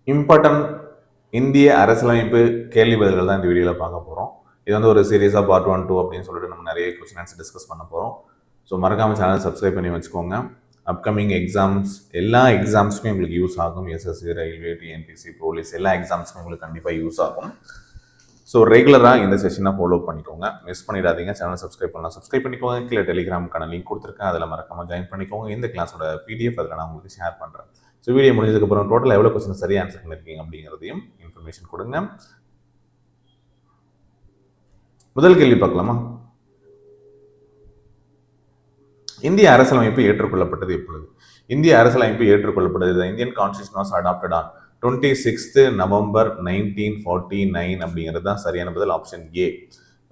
Important இந்திய அரசியலமைப்பு கேள்வி பதில்கள் தான் இந்த வீடியோவில் பார்க்க போகிறோம். இது வந்து ஒரு சீரியஸாக பார்ட் 1, 2 அப்படின்னு சொல்லிட்டு நம்ம நிறைய கொஸ்டின் ஆன்சர் டிஸ்கஸ் பண்ண போகிறோம். ஸோ மறக்காமல் சேனல் சப்ஸ்கிரைப் பண்ணி வச்சுக்கோங்க. அப்கமிங் எக்ஸாம்ஸ் எல்லா எக்ஸாம்ஸுமே உங்களுக்கு யூஸ் ஆகும். எஸ்எஸ்சி, ரயில்வே, டிஎன்பிசி, போலீஸ் எல்லா எக்ஸாம்ஸுமே உங்களுக்கு கண்டிப்பாக யூஸ் ஆகும். ஸோ ரெகுலராக இந்த செஷனை ஃபாலோ பண்ணிக்கோங்க, மிஸ் பண்ணிடாதீங்க. சேனல் சப்ஸ்கிரைப் பண்ணலாம், சப்ஸ்கிரைப் பண்ணிக்கோங்க. கீழே டெலிகிராமுக்கான லிங்க் கொடுத்துருக்கேன், அதில் மறக்காமல் ஜாயின் பண்ணிக்கோங்க. இந்த கிளாஸோட பிடிஎஃப் அதில் நான் உங்களுக்கு ஷேர் பண்ணுறேன். ஸோ வீடியோ முடிஞ்சதுக்கப்புறம் டோட்டல் எவ்வளோ கொஸ்டின் சரியாக ஆன்சர் பண்ணியிருக்கீங்க அப்படிங்கிறதையும் இன்ஃபர்மேஷன் கொடுங்க. முதல் கேள்வி பார்க்கலாமா? இந்திய அரசியலமைப்பு ஏற்றுக்கொள்ளப்பட்டது எப்பொழுது? இந்திய அரசியலமைப்பு ஏற்றுக்கொள்ளப்பட்டது Indian constitution was adopted on 26 November 1949 அப்படிங்கிறது தான் சரியான பதில், ஆப்ஷன் ஏ.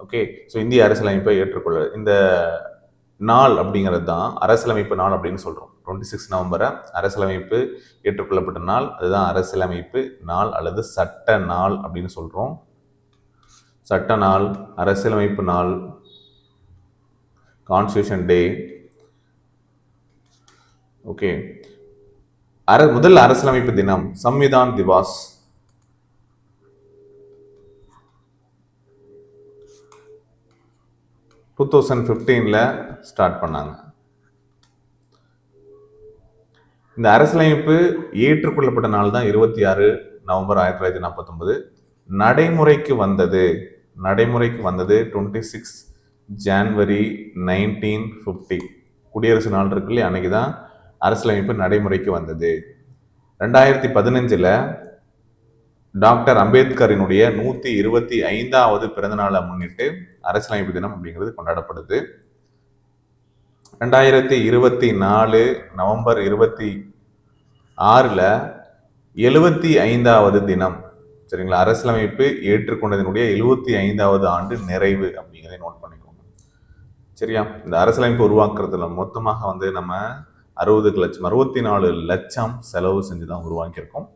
ஓகே, ஸோ இந்திய அரசியலமைப்பை ஏற்றுக்கொள்ள இந்த நாள் அப்படிங்கிறது தான் அரசியலமைப்பு நாள் அப்படின்னு சொல்கிறோம். 26 நவம்பரை அரசியலமைப்பு ஏற்றுக்கொள்ளப்பட்ட நாள், அதுதான் அரசியலமைப்பு நாள் அல்லது சட்ட நாள் அப்படின்னு சொல்கிறோம். சட்ட நாள், அரசியலமைப்பு நாள், கான்ஸ்டியூஷன் டே. ஓகே, முதல் அரசியலமைப்பு தினம் சம்விதான் திவாஸ். டூ 2015 ஸ்டார்ட் பண்ணாங்க. இந்த அரசியலமைப்பு ஏற்றுக்கொள்ளப்பட்ட நாள் தான் 26 நவம்பர் 1949. நடைமுறைக்கு வந்தது 26 ஜான்வரி 1950. குடியரசு நாள் இருக்கு இல்லையா, அன்னைக்கு தான் அரசியலமைப்பு நடைமுறைக்கு வந்தது. 2015 டாக்டர் அம்பேத்கரினுடைய 125வது பிறந்த நாளை முன்னிட்டு அரசியலமைப்பு தினம் அப்படிங்கிறது கொண்டாடப்படுது. 2024 நவம்பர் 26 75வது தினம். சரிங்களா, அரசியலமைப்பு ஏற்றுக்கொண்டதனுடைய 75வது ஆண்டு நிறைவு அப்படிங்கிறத நோட் பண்ணிக்கோங்க. சரியா, இந்த அரசியலமைப்பு உருவாக்குறதுல மொத்தமாக வந்து நம்ம 64 லட்சம் செலவு செஞ்சு தான் உருவாக்கியிருக்கோம்.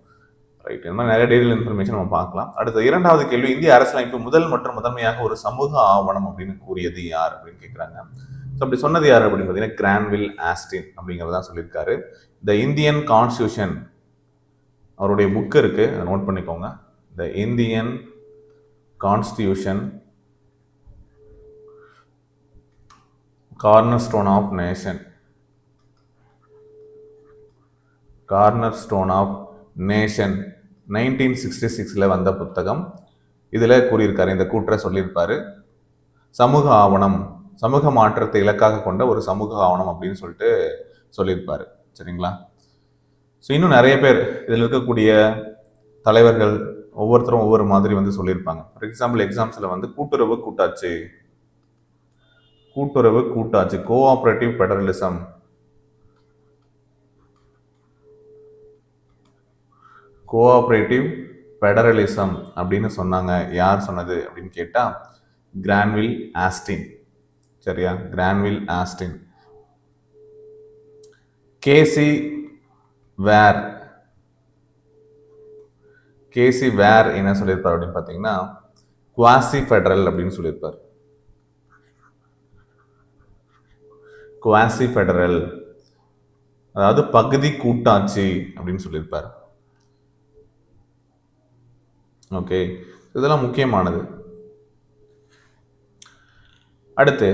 ரைட், இந்த மாதிரி நிறைய டீடைல் இன்ஃபர்மேஷன் நம்ம பார்க்கலாம். அடுத்த இரண்டாவது கேள்வி, இந்திய அரசியலமைப்பு முதல் மற்றும் முதன்மையாக ஒரு சமூக ஆவணம் அப்படின்னு கூறியது யார் அப்படின்னு கேட்குறாங்க. ஸோ அப்படி சொன்னது யார் அப்படின்னு பார்த்தீங்கன்னா கிரான்வில் ஆஸ்டின் அப்படிங்கிறதான் சொல்லியிருக்காரு. த இந்தியன் கான்ஸ்டியூஷன், அவருடைய புக் இருக்கு, அதை நோட் பண்ணிக்கோங்க. The Indian constitution cornerstone of nation, cornerstone of nation 1966 வந்த புத்தகம். இதில் கூறியிருக்காரு, இந்த கூற்றை சொல்லியிருப்பாரு, சமூக ஆவணம், சமூக மாற்றத்தை இலக்காக கொண்ட ஒரு சமூக ஆவணம் அப்படின்னு சொல்லிட்டு சொல்லியிருப்பாரு. சரிங்களா, ஸோ இன்னும் நிறைய பேர் இதில் இருக்கக்கூடிய தலைவர்கள் ஒவ்வொருத்தரும் ஒவ்வொரு மாதிரி வந்து சொல்லியிருப்பாங்க. ஃபார் எக்ஸாம்பிள் எக்ஸாம்ஸில் வந்து கூட்டுறவு கூட்டாட்சி, கோஆபரேட்டிவ் ஃபெடரலிசம், கோஆபரேட்டிவ் ஃபெடரலிசம் அப்படின்னு சொன்னாங்க. யார் சொன்னது அப்படின்னு கேட்டா கிரான்வில் ஆஸ்டின். சரியா, கிரான்வில் ஆஸ்டின். கேசி வேர் என்ன சொல்லியிருப்பார் அப்படின்னு பார்த்தீங்கன்னா குவாசி ஃபெடரல் அப்படின்னு சொல்லியிருப்பார். குவாசி ஃபெடரல் அதாவது பகுதி கூட்டாட்சி அப்படின்னு சொல்லியிருப்பார். ஓகே, இதெல்லாம் முக்கியமானது. அடுத்து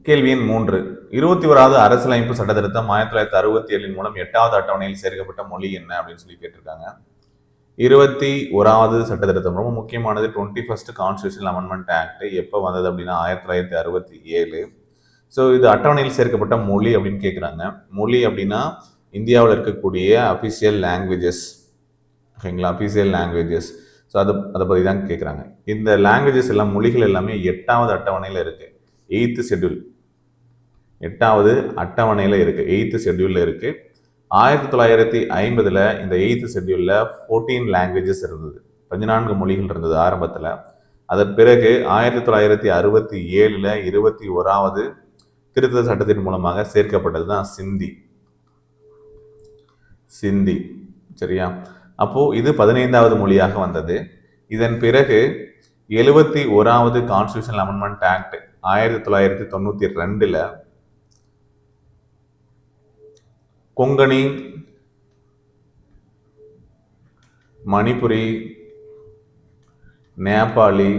கேள்வி எண் 3, 21வது அரசியலமைப்பு சட்ட திருத்தம் 1967 மூலம் 8வது அட்டவணையில் சேர்க்கப்பட்ட மொழி என்ன அப்படின்னு சொல்லி கேட்டிருக்காங்க. 21வது சட்ட திருத்தம் ரொம்ப முக்கியமானது. 21st கான்ஸ்டியூஷனல் அமெண்ட்மெண்ட் ஆக்ட் எப்போ வந்தது அப்படின்னா 1967. ஸோ இது அட்டவணையில் சேர்க்கப்பட்ட மொழி அப்படின்னு கேட்குறாங்க. மொழி அப்படின்னா இந்தியாவில் இருக்கக்கூடிய அஃபிஷியல் லாங்குவேஜஸ். ஓகேங்களா, அஃபிஷியல் லாங்குவேஜஸ். ஸோ அதை பற்றி தான் கேட்குறாங்க. இந்த லாங்குவேஜஸ் எல்லாம், மொழிகள் எல்லாமே 8வது அட்டவணையில் இருக்கு, 8th ஷெட்யூல், 8வது அட்டவணையில் இருக்கு, 8th ஷெட்யூலில் இருக்கு. 1950 இந்த 8th ஷெட்யூலில் 14 லாங்குவேஜஸ் இருந்தது, 14 மொழிகள் இருந்தது ஆரம்பத்தில். அதன் பிறகு 1967 21வது திருத்த சட்டத்தின் மூலமாக சேர்க்கப்பட்டது தான் சிந்தி. சரியா, அப்போ இது 15வது மொழியாக வந்தது. இதன் பிறகு 71வது constitutional amendment act 1992 Konkani Manipuri, Nepali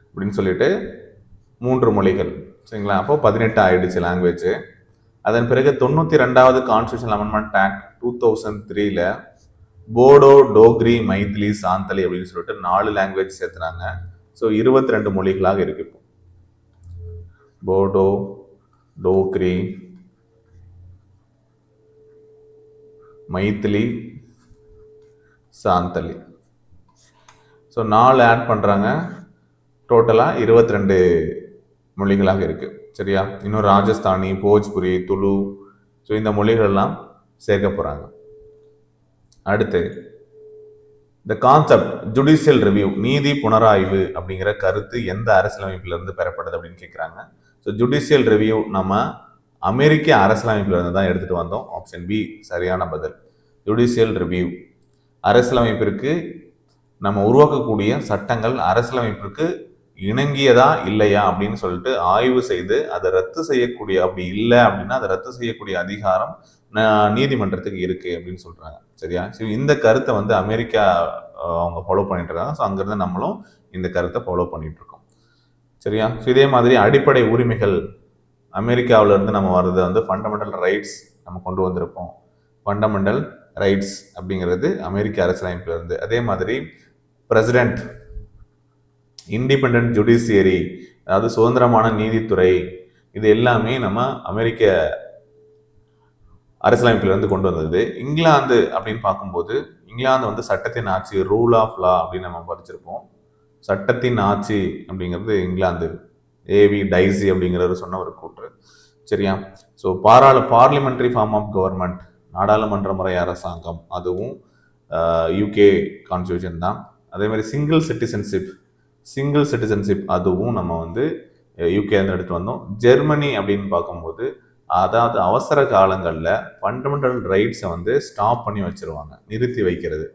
அப்படின்னு சொல்லிட்டு 3 மொழிகள். சரிங்களா? அப்போ 18 ஆயிடுச்சு லாங்குவேஜ். அதன் பிறகு 92வது கான்ஸ்டியூஷன் அமெண்ட்மெண்ட் ஆக்ட் 2003ல போடோ, டோக்ரி, மைத்திலி, சாந்தலி அப்படின்னு சொல்லிட்டு 4 லாங்குவேஜ் சேர்த்துனாங்க. ஸோ 22 மொழிகளாக இருக்கு இப்போ. போடோ, டோக்ரி, மைத்திலி, சாந்தலி. ஸோ 4 ஆட் பண்ணுறாங்க. டோட்டலாக 22 மொழிகளாக இருக்கு. சரியா? இன்னும் ராஜஸ்தானி, போஜ்புரி, துளு, ஸோ இந்த மொழிகள்லாம் சேர்க்க போகிறாங்க. அடுத்து இந்த கான்செப்ட் ஜுடிஷியல் ரிவ்யூ, நீதி புனராய்வு அப்படிங்கிற கருத்து எந்த அரசியலமைப்பிலிருந்து பெறப்பட்டது அப்படின்னு கேட்குறாங்க. ஸோ ஜுடிஷியல் ரிவ்யூ நம்ம அமெரிக்க அரசியலமைப்பிலிருந்து தான் எடுத்துட்டு வந்தோம். ஆப்ஷன் பி சரியான பதில். ஜுடிஷியல் ரிவ்யூ அரசியலமைப்பிற்கு நம்ம உருவாக்கக்கூடிய சட்டங்கள் அரசியலமைப்பிற்கு இணங்கியதா இல்லையா அப்படின்னு சொல்லிட்டு ஆய்வு செய்து அதை ரத்து செய்யக்கூடிய, அப்படி இல்லை அப்படின்னா அதை ரத்து செய்யக்கூடிய அதிகாரம் நீதிமன்றத்துக்கு இருக்கு அப்படின்னு சொல்றாங்க. சரியா? சரி, இந்த கருத்தை வந்து அமெரிக்கா அவங்க ஃபாலோ பண்ணிட்டு இருக்காங்க. ஸோ அங்கிருந்து நம்மளும் இந்த கருத்தை ஃபாலோ பண்ணிட்டு இருக்கோம். சரியா? ஸோ இதே மாதிரி அடிப்படை உரிமைகள் அமெரிக்காவிலிருந்து நம்ம வர்றது வந்து ஃபண்டமெண்டல் ரைட்ஸ் நம்ம கொண்டு வந்திருப்போம். ஃபண்டமெண்டல் ரைட்ஸ் அப்படிங்கிறது அமெரிக்க அரசியலமைப்புல இருந்து. அதே மாதிரி பிரசிடென்ட், இண்டிபெண்டன்ட் ஜுடிஷியரி, அதாவது சுதந்திரமான நீதித்துறை, இது எல்லாமே நம்ம அமெரிக்க அரசியலமைப்பிலிருந்து கொண்டு வந்தது. இங்கிலாந்து அப்படின்னு பார்க்கும்போது இங்கிலாந்து வந்து சட்டத்தின் ஆட்சி, ரூல் ஆஃப் லா அப்படின்னு நம்ம படிச்சிருப்போம். சட்டத்தின் ஆட்சி அப்படிங்கிறது இங்கிலாந்து. ஏவி டைசி அப்படிங்கிறவர் சொன்ன ஒரு கூற்று. சரியா? So parliamentary form of government, நாடாளுமன்ற முறை அரசாங்கம், அதுவும் யூகே கான்ஸ்டியூஷன் தான். அதே மாதிரி சிங்கிள் சிட்டிசன்ஷிப் அதுவும் நம்ம வந்து யூகே வந்து எடுத்து வந்தோம். ஜெர்மனி அப்படின்னு பார்க்கும்போது அதாவது அவசர காலங்களில் ஃபண்டமெண்டல் ரைட்ஸை வந்து ஸ்டாப் பண்ணி வச்சிருவாங்க, நிறுத்தி வைக்கிறது.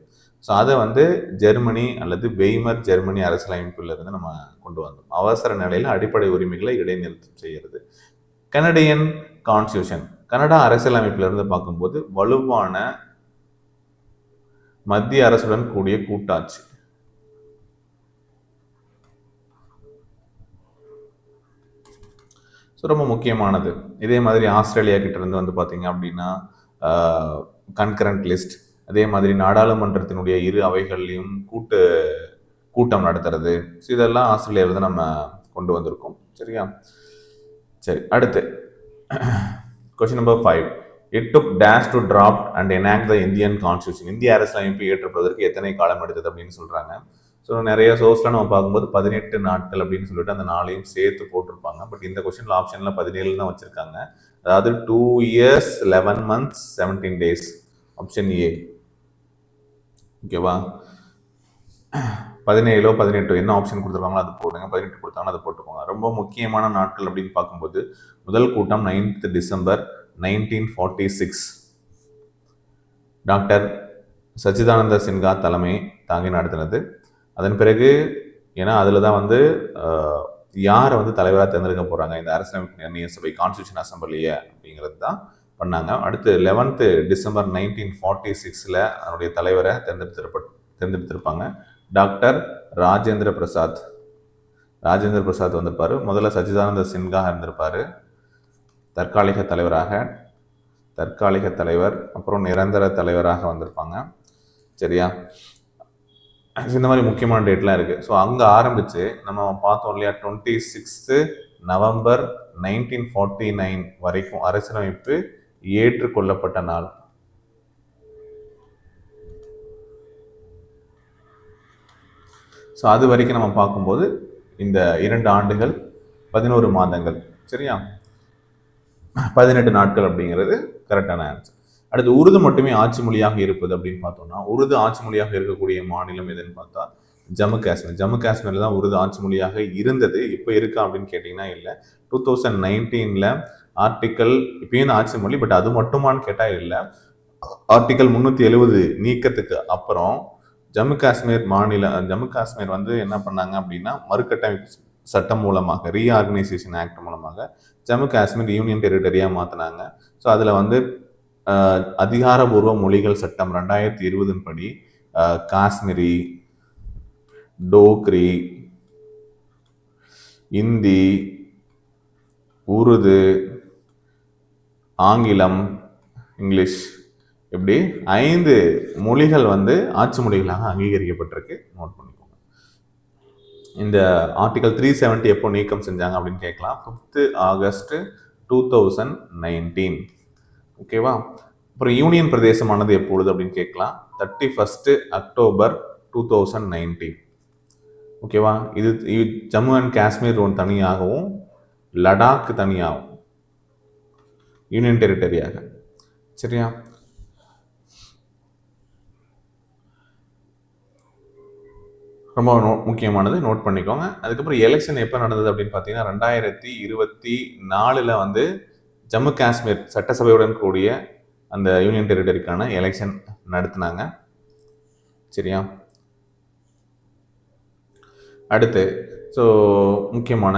ஸோ அதை வந்து ஜெர்மனி அல்லது வெய்மர் ஜெர்மனி அரசியலமைப்புல இருந்து நம்ம கொண்டு வந்தோம். அவசர நிலையில் அடிப்படை உரிமைகளை இடைநிறுத்தம் செய்கிறது. கனடியன் கான்ஸ்டியூஷன், கனடா அரசியலமைப்புல இருந்து பார்க்கும்போது வலுவான மத்திய அரசுடன் கூடிய கூட்டாட்சி. ஸோ ரொம்ப முக்கியமானது. இதே மாதிரி ஆஸ்திரேலியா கிட்ட இருந்து வந்து பார்த்தீங்க அப்படின்னா கன்கரண்ட் லிஸ்ட், அதே மாதிரி நாடாளுமன்றத்தினுடைய இரு அவைகள்லையும் கூட்டம் நடத்துறது. ஸோ இதெல்லாம் ஆஸ்திரேலியாவிலிருந்து நம்ம கொண்டு வந்திருக்கோம். சரியா? சரி, அடுத்து question number 5. It took dash to draft and enact the Indian Constitution. இந்திய அரசியலமைப்பு ஏற்றுப்பதற்கு எத்தனை காலம் எடுத்தது அப்படின்னு சொல்றாங்க. ஸோ நிறைய சோர்ஸ்ல நம்ம பார்க்கும்போது 18 நாட்கள் அப்படின்னு சொல்லிட்டு அந்த நாளையும் சேர்த்து போட்டிருப்பாங்க. பட் இந்த கொஸ்டின்ல ஆப்ஷன்ல 17 தான் வச்சிருக்காங்க. அதாவது 2 years 11 months 17 days. Option A. ஓகேவா? 17 18 என்ன ஆப்ஷன் கொடுத்துருக்காங்களோ அது போடுங்க. 18 கொடுத்தாங்கன்னா அதை போட்டுக்கோங்க. ரொம்ப முக்கியமான நாட்கள் அப்படின்னு பார்க்கும்போது முதல் கூட்டம் 9th டிசம்பர் 1946 டாக்டர் சச்சிதானந்த சின்ஹா தலைமை தாங்கி நடத்தினது. அதன் பிறகு ஏன்னா அதில் தான் வந்து யாரை வந்து தலைவராக தேர்ந்தெடுக்க போகிறாங்க இந்த அரசியலமைப்பு நிர்ணய சபை, கான்ஸ்டியூஷன் அசம்பிளியை அப்படிங்கிறது தான் பண்ணாங்க. அடுத்து 11th டிசம்பர் 1946 அதனுடைய தலைவரை தேர்ந்தெடுத்திருப்பாங்க. டாக்டர் ராஜேந்திர பிரசாத் வந்திருப்பாரு. முதல்ல சச்சிதானந்த சின்ஹா இருந்திருப்பாரு தற்காலிக தலைவர், அப்புறம் நிரந்தர தலைவராக வந்திருப்பாங்க. சரியா? இந்த மாதிரி முக்கியமான டேட்லாம் இருக்கு. ஸோ அங்கே ஆரம்பிச்சு நம்ம பார்த்தோம் இல்லையா, 26 நவம்பர் 1949 வரைக்கும் அரசியலமைப்பு ஏற்றுக்கொள்ளப்பட்ட நாள். ஸோ அது வரைக்கும் நம்ம பார்க்கும்போது இந்த 2 ஆண்டுகள் 11 மாதங்கள். சரியா? 18 நாட்கள் அப்படிங்கிறது கரெக்டான ஆன்சர். அடுத்து உருது மட்டுமே ஆட்சி மொழியாக இருப்பது அப்படின்னு பார்த்தோம்னா, உருது ஆட்சி மொழியாக இருக்கக்கூடிய மாநிலம் எதுன்னு பார்த்தா ஜம்மு காஷ்மீர் தான் உருது ஆட்சி மொழியாக இருந்தது. இப்போ இருக்கா அப்படின்னு கேட்டிங்கன்னா இல்லை. 2019 ஆர்டிக்கல் இப்பயும் ஆட்சி மொழி, பட் அது மட்டுமான்னு கேட்டால் இல்லை. ஆர்டிக்கல் 370 நீக்கத்துக்கு அப்புறம் ஜம்மு காஷ்மீர் வந்து என்ன பண்ணாங்க அப்படின்னா மறுகட்டமைப்பு சட்டம் மூலமாக, ரீஆர்கனைசேஷன் ஆக்ட் மூலமாக ஜம்மு காஷ்மீர் யூனியன் டெரிட்டரியாக மாற்றினாங்க. ஸோ அதில் வந்து அதிகாரபூர்வ மொழிகள் சட்டம் 2020 படி காஷ்மீரி, டோக்ரி, இந்தி, உருது, ஆங்கிலம், இங்கிலீஷ், இப்படி 5 மொழிகள் வந்து ஆட்சி மொழிகளாக அங்கீகரிக்கப்பட்டிருக்கு. நோட் பண்ணிக்கோங்க. இந்த ஆர்டிகல் 370 எப்போ நீக்கம் செஞ்சாங்க அப்படின்னு கேட்கலாம். 5th August 2019. ஓகேவா? அப்புறம் யூனியன் பிரதேசமானது எப்பொழுது அப்படின்னு கேட்கலாம். 31st October 2019. ஓகேவா? இது ஜம்மு அண்ட் காஷ்மீர் ஒன்று தனியாகவும், லடாக் தனியாகும், யூனியன் டெரிட்டரியாக. சரியா? ரொம்ப முக்கியமானது, நோட் பண்ணிக்கோங்க. அதுக்கப்புறம் எலெக்ஷன் எப்போ நடந்தது அப்படின்னு பார்த்தீங்கன்னா 2024 வந்து ஜம்மு காஷ்மீர் சட்டசபையுடன் கூடிய அந்த யூனியன் டெரிட்டரிக்கான எலெக்ஷன் நடத்தினாங்க. சரியா? அடுத்து ஸோ முக்கியமான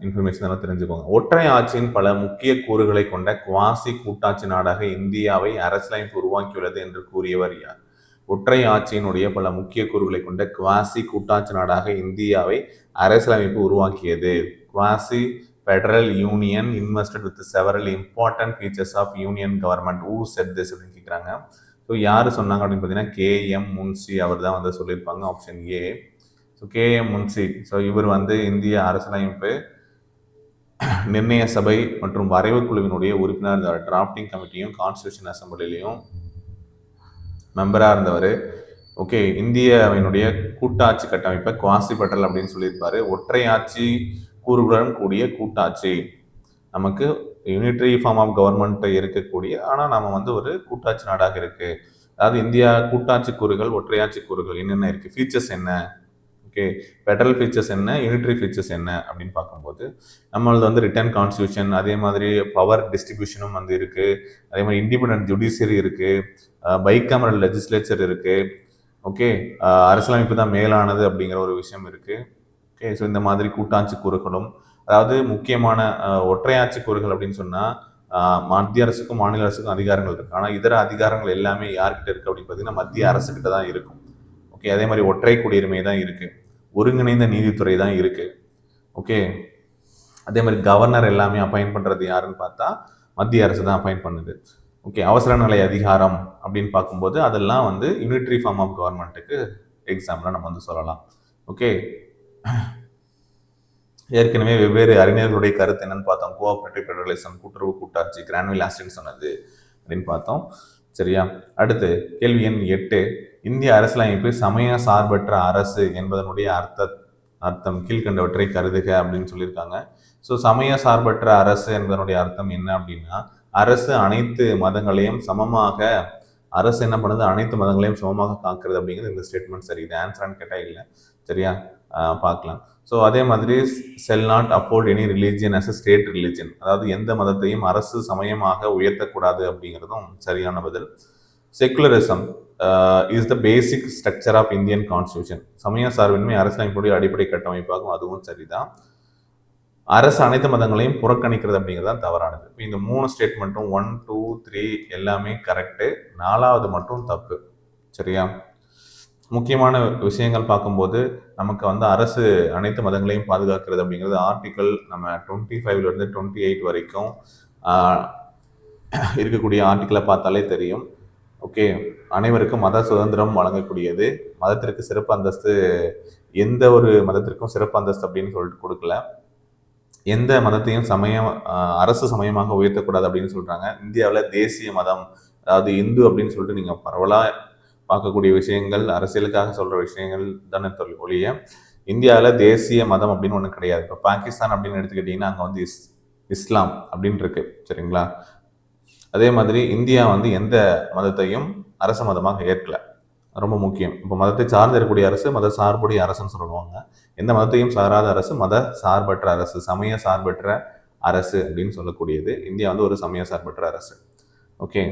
இன்ஃபர்மேஷன் எல்லாம் தெரிஞ்சுக்கோங்க. ஒற்றை ஆட்சியின் பல முக்கிய கூறுகளை கொண்ட குவாசி கூட்டாட்சி நாடாக இந்தியாவை அரசியலமைப்பு உருவாக்கியுள்ளது என்று கூறியவர் யார்? ஒற்றை ஆட்சியினுடைய பல முக்கிய கூறுகளை கொண்ட குவாசி கூட்டாட்சி நாடாக இந்தியாவை அரசியலமைப்பு உருவாக்கியது. Quasi federal union invested with several important features of union government. Who set this அப்படின்னு கேட்குறாங்க. ஸோ யார் சொன்னாங்க அப்படின்னு பார்த்தீங்கன்னா கேஎம் முன்சி அவர் தான் வந்து சொல்லியிருப்பாங்க. Option A. So K M Munshi. So இவர் வந்து இந்திய அரசியலமைப்பு நிர்ணய சபை மற்றும் வரைவு குழுவினுடைய உறுப்பினர், டிராஃப்டிங் கமிட்டியும் கான்ஸ்டியூஷன் அசம்பிளிலையும் மெம்பராக இருந்தவர். ஓகே, இந்தியாவினுடைய கூட்டாட்சி கட்டமைப்பை குவாசி ஃபெடரல் அப்படின்னு சொல்லியிருப்பாரு. ஒற்றை ஆட்சி கூறுகளுடன் கூடிய கூட்டாட்சி, நமக்கு யூனிட்டரி ஃபார்ம் ஆஃப் கவர்மெண்ட் இருக்கக்கூடிய, ஆனால் நம்ம வந்து ஒரு கூட்டாட்சி நாடாக இருக்கு. அதாவது இந்தியா கூட்டாட்சி கூறுகள், ஒற்றையாட்சி கூறுகள் என்னென்ன இருக்கு, ஃபீச்சர்ஸ் என்ன, ஓகே, ஃபெடரல் ஃபீச்சர்ஸ் என்ன, யூனிட்டரி ஃபீச்சர்ஸ் என்ன அப்படின்னு பார்க்கும்போது நம்மளது வந்து ரிட்டன் கான்ஸ்டியூஷன், அதே மாதிரி பவர் டிஸ்ட்ரிபியூஷனும் வந்து இருக்கு, அதே மாதிரி இண்டிபெண்டன்ட் ஜுடிஷியரி இருக்கு, பைகாமரல் லெஜிஸ்லேச்சர் இருக்கு, ஓகே, அரசியலமைப்பு தான் மேலானது அப்படிங்கிற ஒரு விஷயம் இருக்கு. ஓகே, ஸோ இந்த மாதிரி கூட்டாட்சி கூறுகளும், அதாவது முக்கியமான ஒற்றையாட்சி கூறுகள் அப்படின்னு சொன்னால் மத்திய அரசுக்கும் மாநில அரசுக்கும் அதிகாரங்கள் இருக்கு. ஆனால் இதர அதிகாரங்கள் எல்லாமே யார்கிட்ட இருக்கு அப்படின்னு பார்த்தீங்கன்னா மத்திய அரசுகிட்ட தான் இருக்கும். ஓகே, அதே மாதிரி ஒற்றை குடியுரிமை தான் இருக்கு, ஒருங்கிணைந்த நீதித்துறை தான் இருக்கு. ஓகே, அதே மாதிரி கவர்னர் எல்லாமே அப்பாயிண்ட் பண்றது யாருன்னு பார்த்தா மத்திய அரசு தான் அப்பாயிண்ட் பண்ணுது. ஓகே, அவசர நிலை அதிகாரம் அப்படின்னு பார்க்கும்போது அதெல்லாம் வந்து யூனிட்டரி ஃபார்ம் ஆஃப் கவர்மெண்ட்டுக்கு எக்ஸாம்பிளாக நம்ம வந்து சொல்லலாம். ஓகே, ஏற்கனவே வெவ்வேறு அறிஞர்களுடைய கருத்து என்னன்னு பார்த்தோம். கோஆபரேட்டிவ் ஃபெடரலிசம், கூட்டுறவு கூட்டாட்சி, கிரானுவல் ஆஸ்டின் சொன்னது அப்படின்னு பார்த்தோம். சரியா? அடுத்து கேள்வி எண் 8. இந்திய அரசியலமைப்பு சமய சார்பற்ற அரசு என்பதனுடைய அர்த்தம் கீழ்கண்டவற்றை கருதுக அப்படின்னு சொல்லியிருக்காங்க. ஸோ சமய சார்பற்ற அரசு என்பதனுடைய அர்த்தம் என்ன அப்படின்னா, அரசு அனைத்து மதங்களையும் சமமாக, அரசு என்ன பண்ணுது, அனைத்து மதங்களையும் சமமாக காக்கிறது அப்படிங்கிறது இந்த ஸ்டேட்மெண்ட். சரி, இது ஆன்சரான்னு கேட்டால் இல்லை. சரியா? பார்க்கலாம். ஸோ அதே மாதிரி செல் நாட் அப்போர்ட் any religion as a state religion, அதாவது எந்த மதத்தையும் அரசு சமயமாக உயர்த்தக்கூடாது அப்படிங்கிறதும் சரியான பதில். Secularism is the basic structure of Indian constitution, சமய சார்பின்மை அரசியலமைப்புடைய அடிப்படை கட்டமைப்பாகும், அதுவும் சரிதான். அரசு அனைத்து மதங்களையும் புறக்கணிக்கிறது அப்படிங்கிறது தான் தவறானது. இந்த 3 ஸ்டேட்மெண்ட்டும் 1, 2, 3 எல்லாமே கரெக்டு, 4வது மட்டும் தப்பு. சரியா? முக்கியமான விஷயங்கள் பார்க்கும்போது நமக்கு வந்து அரசு அனைத்து மதங்களையும் பாதுகாக்கிறது அப்படிங்கிறது ஆர்டிக்கல் நம்ம 25 28 வரைக்கும் இருக்கக்கூடிய ஆர்டிக்கலை பார்த்தாலே தெரியும். ஓகே, அனைவருக்கும் மத சுதந்திரம் வழங்கக்கூடியது, மதத்திற்கு சிறப்பு அந்தஸ்து, எந்த ஒரு மதத்திற்கும் சிறப்பு அந்தஸ்து அப்படின்னு சொல்லிட்டு கொடுக்கல, எந்த மதத்தையும் அரசு சமயமாக உயர்த்தக்கூடாது அப்படின்னு சொல்றாங்க. இந்தியாவில் தேசிய மதம், அதாவது இந்து அப்படின்னு சொல்லிட்டு நீங்க பரவலாக பார்க்கக்கூடிய விஷயங்கள், அரசியலுக்காக சொல்ற விஷயங்கள் தானே ஒழிய இந்தியாவில் தேசிய மதம் அப்படின்னு ஒன்று கிடையாது. இப்போ பாகிஸ்தான் அப்படின்னு எடுத்துக்கிட்டிங்கன்னா அங்கே வந்து இஸ்லாம் அப்படின்னு இருக்கு. சரிங்களா? அதே மாதிரி இந்தியா வந்து எந்த மதத்தையும் அரச மதமாக ஏற்கல, ரொம்ப முக்கியம். இப்போ மதத்தை சார்ந்து இருக்கக்கூடிய அரசு மத சார்புடைய அரசுன்னு சொல்லுவாங்க. எந்த மதத்தையும் சாராத அரசு மத சார்பற்ற அரசு, சமய சார்பற்ற அரசு அப்படின்னு சொல்லக்கூடியது. இந்தியா வந்து ஒரு சமய சார்பற்ற அரசு. ஓகே,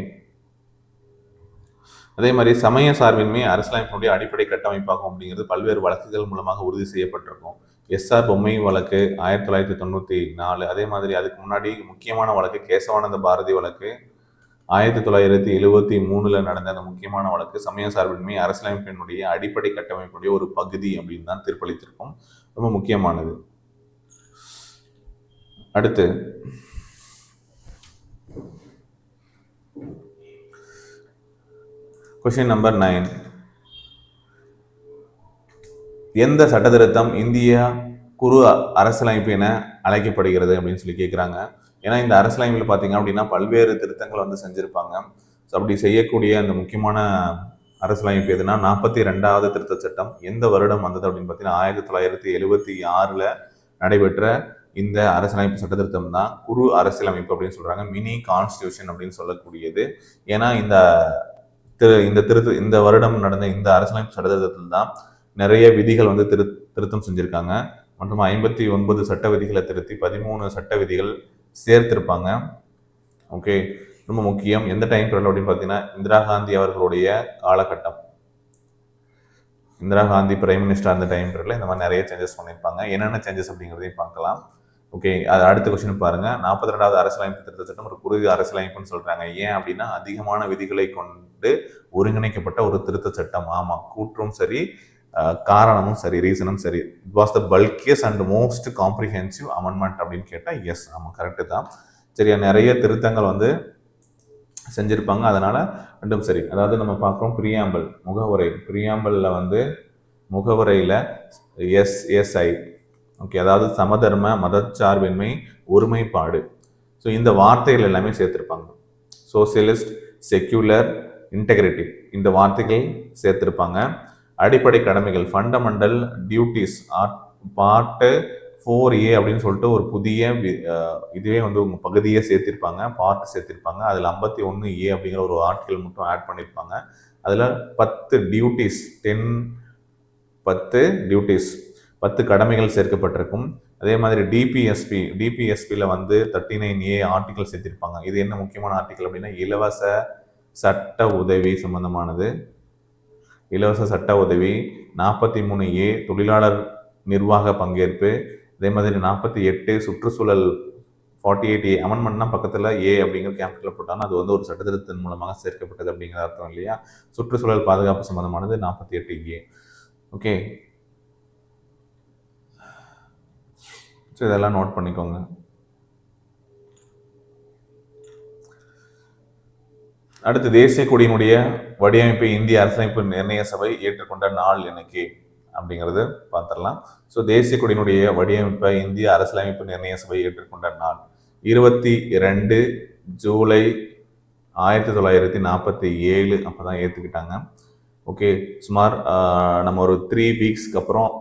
அதே மாதிரி சமய சார்பின்மை அரசியலமைப்பினுடைய அடிப்படை கட்டமைப்பாகும் அப்படிங்கிறது பல்வேறு வழக்குகள் மூலமாக உறுதி செய்யப்பட்டிருக்கும். எஸ்ஆர் பொம்மை வழக்கு 1994, அதே மாதிரி அதுக்கு முன்னாடி முக்கியமான வழக்கு கேசவானந்த பாரதி வழக்கு 1973 நடந்த அந்த முக்கியமான வழக்கு சமய சார்பின்மை அரசியலமைப்பினுடைய அடிப்படை கட்டமைப்புடைய ஒரு பகுதி அப்படின்னு தான் தீர்ப்பளித்திருக்கும். ரொம்ப முக்கியமானது. அடுத்து கொஸ்டின் நம்பர் 9. எந்த சட்ட திருத்தம் இந்தியா குறு அரசியலமைப்பு என அழைக்கப்படுகிறது அப்படின்னு சொல்லி கேட்குறாங்க. ஏன்னா இந்த அரசியலமைப்பில் பார்த்தீங்க அப்படின்னா பல்வேறு திருத்தங்கள் வந்து செஞ்சுருப்பாங்க. ஸோ அப்படி செய்யக்கூடிய அந்த முக்கியமான அரசியலமைப்பு எதுனா 42வது திருத்த சட்டம் எந்த வருடம் வந்தது அப்படின்னு பார்த்தீங்கன்னா 1976 நடைபெற்ற இந்த அரசியலமைப்பு சட்ட திருத்தம் தான் குறு அரசியலமைப்பு அப்படின்னு சொல்றாங்க. மினி கான்ஸ்டியூஷன் அப்படின்னு சொல்லக்கூடியது. ஏன்னா இந்த வருடம் நடந்த இந்த அரசியலமைப்பு சட்ட திருத்தத்தில் தான் நிறைய விதிகள் வந்து திருத்தம் செஞ்சிருக்காங்க. மற்றும் 59 சட்ட விதிகளை திருத்தி 13 சட்ட விதிகள் சேர்த்திருப்பாங்க. ஓகே, ரொம்ப முக்கியம். எந்த டைம் பீரியட் அப்படின்னு பார்த்தீங்கன்னா இந்திரா காந்தி அவர்களுடைய காலகட்டம். இந்திரா காந்தி பிரைம் மினிஸ்டர் அந்த டைம் பீரியட்ல இந்த மாதிரி நிறைய சேஞ்சஸ் பண்ணியிருப்பாங்க. என்னென்ன சேஞ்சஸ் அப்படிங்கிறதையும் பார்க்கலாம். ஓகே, அது அடுத்த கொஸ்டின் பாருங்க. 42வது அரசியலமைப்பு திருத்த சட்டம் ஒரு குறுகிய அரசியலமைப்புன்னு சொல்றாங்க. ஏன் அப்படின்னா அதிகமான விதிகளை கொண்டு ஒருங்கிணைக்கப்பட்ட ஒரு திருத்த சட்டம். ஆமா, கூற்றும் சரி, காரணமும் சரி, ரீசனும் சரி. It was the bulkiest and most comprehensive amendment அப்படின்னு கேட்டால் எஸ், ஆமாம், கரெக்டு தான். சரியா, நிறைய திருத்தங்கள் வந்து செஞ்சுருப்பாங்க. அதனால ரெண்டும் சரி. அதாவது நம்ம பார்க்குறோம் பிரியாம்பல், முகவுரை. பிரியாம்பலில் வந்து முகவுரையில் எஸ்எஸ்ஐ, ஓகே, அதாவது சமதர்ம மதச்சார்பின்மை ஒருமைப்பாடு. ஸோ இந்த வார்த்தைகள் எல்லாமே சேர்த்துருப்பாங்க. சோசியலிஸ்ட், செக்யூலர், இன்டெகிரிட்டி, இந்த வார்த்தைகள் சேர்த்திருப்பாங்க. அடிப்படை கடமைகள், ஃபண்டமெண்டல் டியூட்டிஸ், பார்ட்டு 4A அப்படின்னு சொல்லிட்டு ஒரு புதிய இதுவே வந்து உங்கள் பகுதியை சேர்த்திருப்பாங்க, பார்ட் சேர்த்திருப்பாங்க. அதில் 51A அப்படிங்கிற ஒரு ஆர்டிகல் மட்டும் ஆட் பண்ணியிருப்பாங்க. அதில் 10 டியூட்டிஸ், 10 டியூட்டிஸ், 10 கடமைகள் சேர்க்கப்பட்டிருக்கும். அதே மாதிரி டிபிஎஸ்பியில் வந்து 39A ஆர்டிகல் சேர்த்திருப்பாங்க. இது என்ன முக்கியமான ஆர்டிகல் அப்படின்னா இலவச சட்ட உதவி சம்பந்தமானது. இலவச சட்ட உதவி. 43A தொழிலாளர் நிர்வாக பங்கேற்பு. அதே மாதிரி 48 சுற்றுச்சூழல். 48A அமெண்ட்மெண்ட்னா பக்கத்தில் ஏ அப்படிங்கிற கேபிட்டல் போட்டாங்கன்னா அது வந்து ஒரு சட்டத்திருத்தத்தின் மூலமாக சேர்க்கப்பட்டது அப்படிங்கிற அர்த்தம் இல்லையா. சுற்றுச்சூழல் பாதுகாப்பு சம்பந்தமானது 48A. ஓகே, ஸோ இதெல்லாம் நோட் பண்ணிக்கோங்க. அடுத்து தேசிய கொடியினுடைய வடிவமைப்பை இந்திய அரசியலமைப்பு நிர்ணய சபை ஏற்றுக்கொண்ட நாள் என்னைக்கு அப்படிங்கிறது பார்த்துடலாம். ஸோ தேசிய கொடியினுடைய வடிவமைப்பை இந்திய அரசியலமைப்பு நிர்ணய சபை ஏற்றுக்கொண்ட நாள் 22 ஜூலை 1947 அப்போ தான் ஏற்றுக்கிட்டாங்க. ஓகே, சுமார் நம்ம ஒரு 3 வீக்ஸ்க்கு அப்புறம்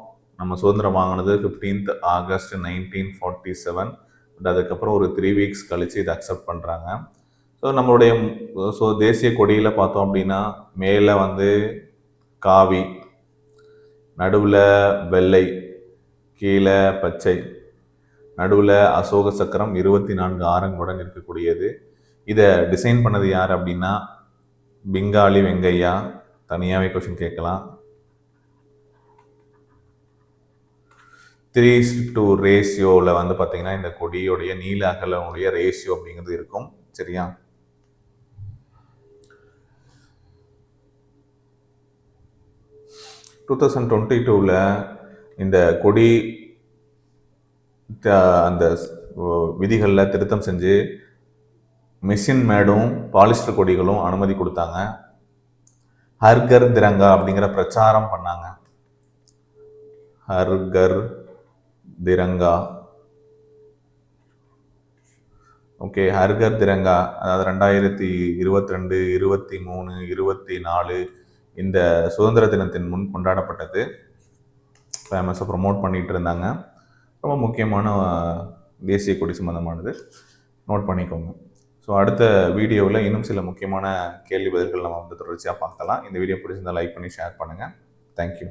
நம்ம சுதந்திரம் வாங்கினது 15th ஆகஸ்ட் 1947. பட் அதுக்கப்புறம் ஒரு 3 வீக்ஸ் கழித்து இதை அக்செப்ட் பண்ணுறாங்க. ஸோ தேசிய கொடியில் பார்த்தோம் அப்படின்னா மேலே வந்து காவி, நடுவில் வெள்ளை, கீழே பச்சை, நடுவில் அசோக சக்கரம் 24 ஆரங்களுடன் இருக்கக்கூடியது. இதை டிசைன் பண்ணது யார் அப்படின்னா பெங்காலி வெங்கையா. தனியாகவே கொஸ்டின் கேட்கலாம். 3:2 ரேஷியோவில் வந்து பார்த்தீங்கன்னா இந்த கொடியோடைய நீல அகலனுடைய ரேஷியோ அப்படிங்கிறது இருக்கும். சரியா, 2022 இந்த கொடி அந்த விதிகளில் திருத்தம் செஞ்சு மிஷின் மேடும் பாலிஸ்டர் கொடிகளும் அனுமதி கொடுத்தாங்க. ஹர்கர் திரங்கா அப்படிங்கிற பிரச்சாரம் பண்ணாங்க. ஹர்கர் திரங்கா. ஓகே, ஹர்கர் திரங்கா அதாவது 2022, 23, 24 இந்த சுதந்திர தினத்தின் முன் கொண்டாடப்பட்டது. ஃபேமஸாக ப்ரொமோட் பண்ணிகிட்டு இருந்தாங்க. ரொம்ப முக்கியமான தேசிய கொடி சம்பந்தமானது, நோட் பண்ணிக்கோங்க. ஸோ அடுத்த வீடியோவில் இன்னும் சில முக்கியமான கேள்வி பதில்கள் நம்ம வந்து தொடர்ச்சியாக பார்க்கலாம். இந்த வீடியோ பிடிச்சிருந்தால் லைக் பண்ணி ஷேர் பண்ணுங்கள். தேங்க்யூ.